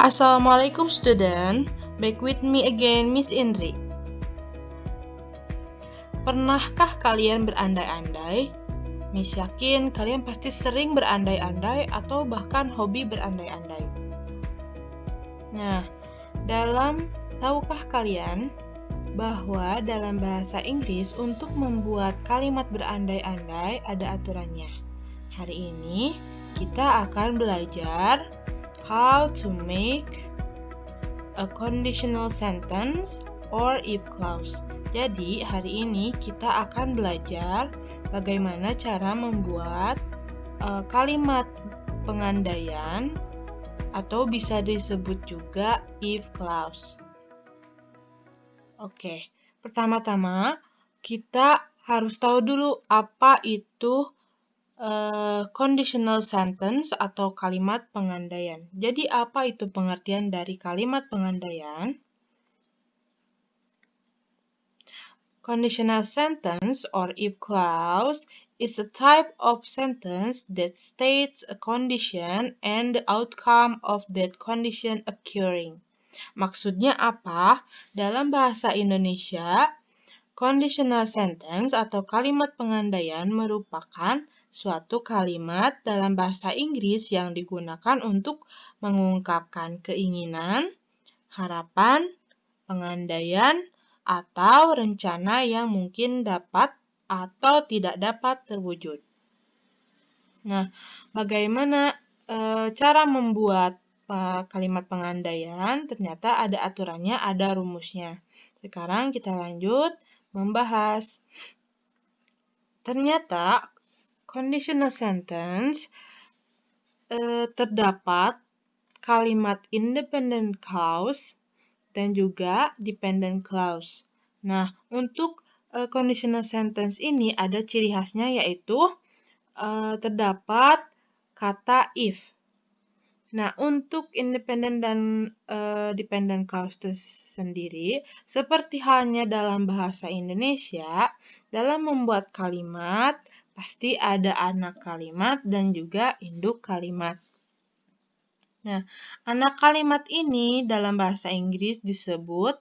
Assalamualaikum student, back with me again Miss Indri. Pernahkah kalian berandai-andai? Miss yakin kalian pasti sering berandai-andai atau bahkan hobi berandai-andai. Nah, tahukah kalian bahwa dalam bahasa Inggris untuk membuat kalimat berandai-andai ada aturannya? Hari ini kita akan belajar how to make a conditional sentence or if clause. Jadi, hari ini kita akan belajar bagaimana cara membuat kalimat pengandaian atau bisa disebut juga if clause. Oke, pertama-tama kita harus tahu dulu apa itu conditional sentence atau kalimat pengandaian. Jadi apa itu pengertian dari kalimat pengandaian? Conditional sentence or if clause is a type of sentence that states a condition and the outcome of that condition occurring. Maksudnya apa? Dalam bahasa Indonesia, conditional sentence atau kalimat pengandaian merupakan suatu kalimat dalam bahasa Inggris yang digunakan untuk mengungkapkan keinginan, harapan, pengandaian, atau rencana yang mungkin dapat atau tidak dapat terwujud. Nah, bagaimana cara membuat kalimat pengandaian? Ternyata ada aturannya, ada rumusnya. Sekarang kita lanjut membahas. Ternyata conditional sentence terdapat kalimat independent clause dan juga dependent clause. Nah, untuk conditional sentence ini ada ciri khasnya yaitu terdapat kata if. Nah, untuk independent dan dependent clause sendiri, seperti halnya dalam bahasa Indonesia, dalam membuat kalimat, pasti ada anak kalimat dan juga induk kalimat. Nah, anak kalimat ini dalam bahasa Inggris disebut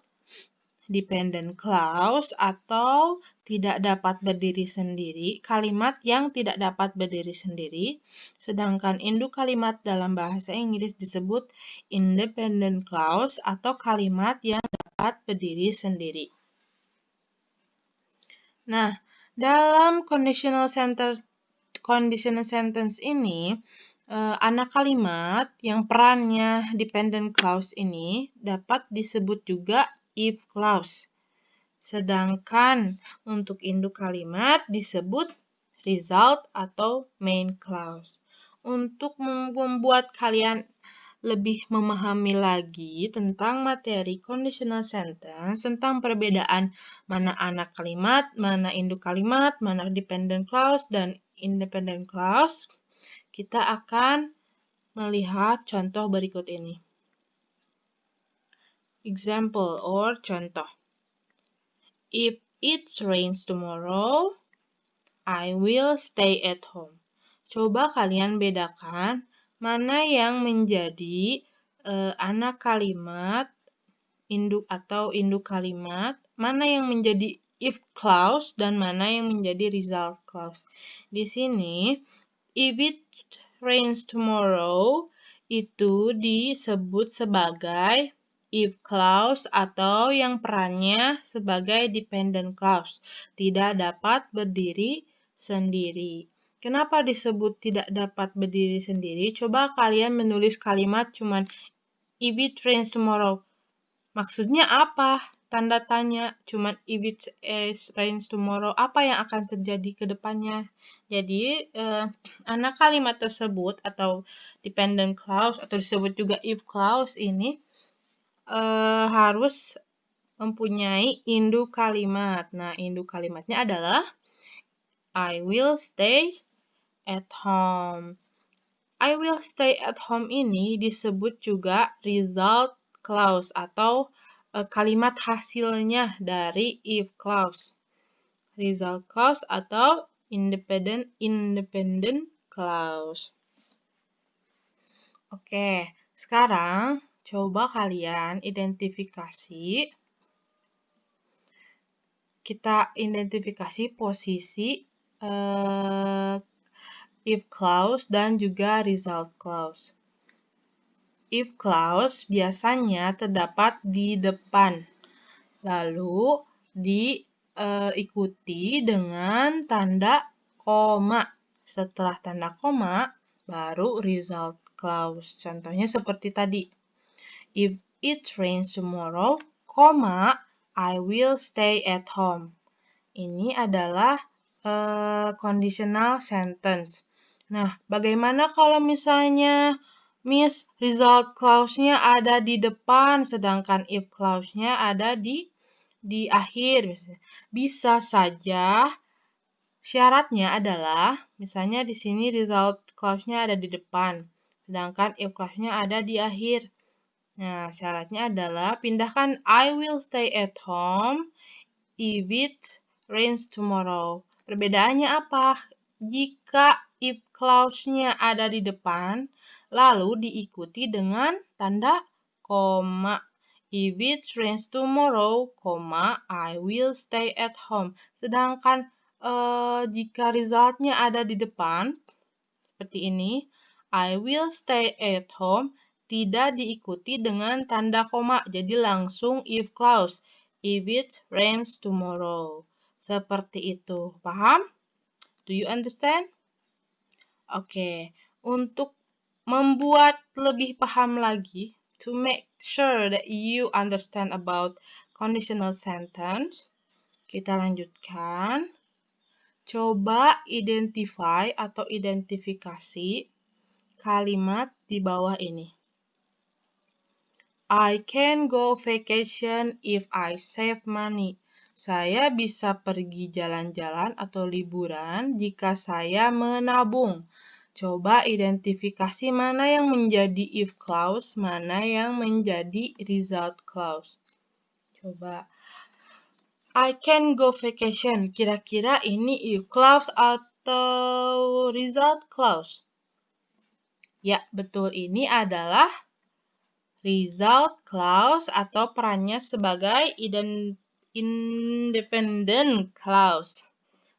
dependent clause atau tidak dapat berdiri sendiri, kalimat yang tidak dapat berdiri sendiri, sedangkan induk kalimat dalam bahasa Inggris disebut independent clause atau kalimat yang dapat berdiri sendiri. Nah, dalam conditional sentence ini, anak kalimat yang perannya dependent clause ini dapat disebut juga if clause. Sedangkan untuk induk kalimat disebut result atau main clause. Untuk membuat kalian lebih memahami lagi tentang materi conditional sentence, tentang perbedaan mana anak kalimat, mana induk kalimat, mana dependent clause dan independent clause, kita akan melihat contoh berikut ini. Example or contoh. If it rains tomorrow, I will stay at home. Coba kalian bedakan mana yang menjadi anak kalimat, induk atau induk kalimat, mana yang menjadi if clause dan mana yang menjadi result clause. Di sini, if it rains tomorrow itu disebut sebagai if clause atau yang perannya sebagai dependent clause, tidak dapat berdiri sendiri. Kenapa disebut tidak dapat berdiri sendiri? Coba kalian menulis kalimat cuman if it rains tomorrow. Maksudnya apa? Tanda tanya, cuman if it rains tomorrow, apa yang akan terjadi ke depannya? Jadi, anak kalimat tersebut atau dependent clause atau disebut juga if clause ini harus mempunyai induk kalimat. Nah, induk kalimatnya adalah I will stay at home. I will stay at home ini disebut juga result clause atau kalimat hasilnya dari if clause. Result clause atau independent clause. Oke, sekarang Coba kalian kita identifikasi posisi if clause dan juga result clause. If clause biasanya terdapat di depan, lalu diikuti dengan tanda koma. Setelah tanda koma, baru result clause. Contohnya seperti tadi. If it rains tomorrow, I will stay at home. Ini adalah conditional sentence. Nah, bagaimana kalau misalnya Miss, result clause-nya ada di depan, sedangkan if clause-nya ada di akhir. Bisa saja syaratnya adalah, misalnya di sini result clause-nya ada di depan, sedangkan if clause-nya ada di akhir. Nah, syaratnya adalah pindahkan I will stay at home if it rains tomorrow. Perbedaannya apa? Jika if clause-nya ada di depan, lalu diikuti dengan tanda koma. If it rains tomorrow, I will stay at home. Sedangkan jika resultnya ada di depan, seperti ini, I will stay at home, tidak diikuti dengan tanda koma. Jadi langsung if clause. If it rains tomorrow. Seperti itu. Paham? Do you understand? Oke. Untuk membuat lebih paham lagi, to make sure that you understand about conditional sentence, kita lanjutkan. Coba identify atau identifikasi kalimat di bawah ini. I can go vacation if I save money. Saya bisa pergi jalan-jalan atau liburan jika saya menabung. Coba identifikasi mana yang menjadi if clause, mana yang menjadi result clause. Coba. I can go vacation. Kira-kira ini if clause atau result clause? Ya, betul. Ini adalah result clause atau perannya sebagai independent clause.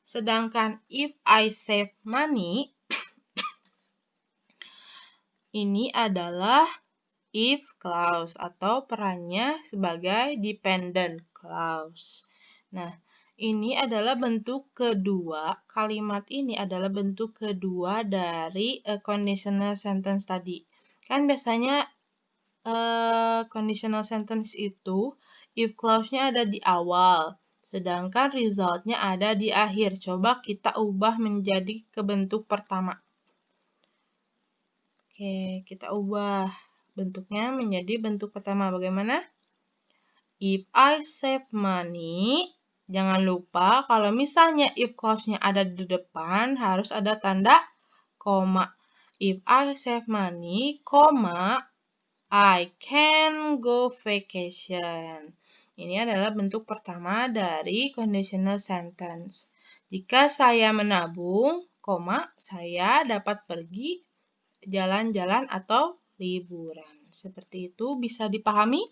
Sedangkan if I save money, ini adalah if clause atau perannya sebagai dependent clause. Nah, ini adalah bentuk kedua, kalimat ini adalah bentuk kedua dari conditional sentence tadi. Kan biasanya conditional sentence itu if clause-nya ada di awal, sedangkan result-nya ada di akhir. Coba kita ubah menjadi ke bentuk pertama. Oke, kita ubah bentuknya menjadi bentuk pertama. Bagaimana? If I save money, jangan lupa kalau misalnya if clause-nya ada di depan, harus ada tanda koma. If I save money, I can go vacation. Ini adalah bentuk pertama dari conditional sentence. Jika saya menabung, saya dapat pergi jalan-jalan atau liburan. Seperti itu bisa dipahami?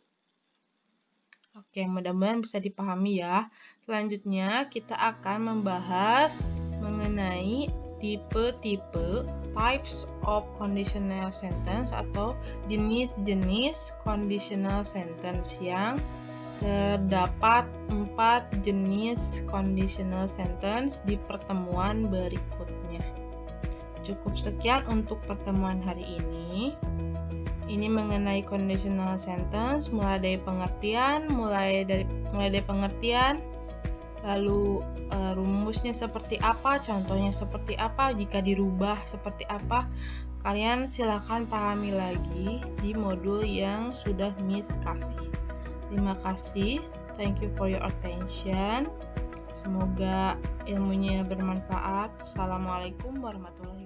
Oke, mudah-mudahan bisa dipahami ya. Selanjutnya kita akan membahas mengenai tipe-tipe types of conditional sentence atau jenis-jenis conditional sentence yang terdapat 4 jenis conditional sentence di pertemuan berikutnya. Cukup sekian untuk pertemuan hari ini. Ini mengenai conditional sentence mulai dari pengertian, lalu rumusnya seperti apa, contohnya seperti apa, jika dirubah seperti apa. Kalian silakan pahami lagi di modul yang sudah Miss kasih. Terima kasih. Thank you for your attention. Semoga ilmunya bermanfaat. Assalamualaikum warahmatullahi wabarakatuh.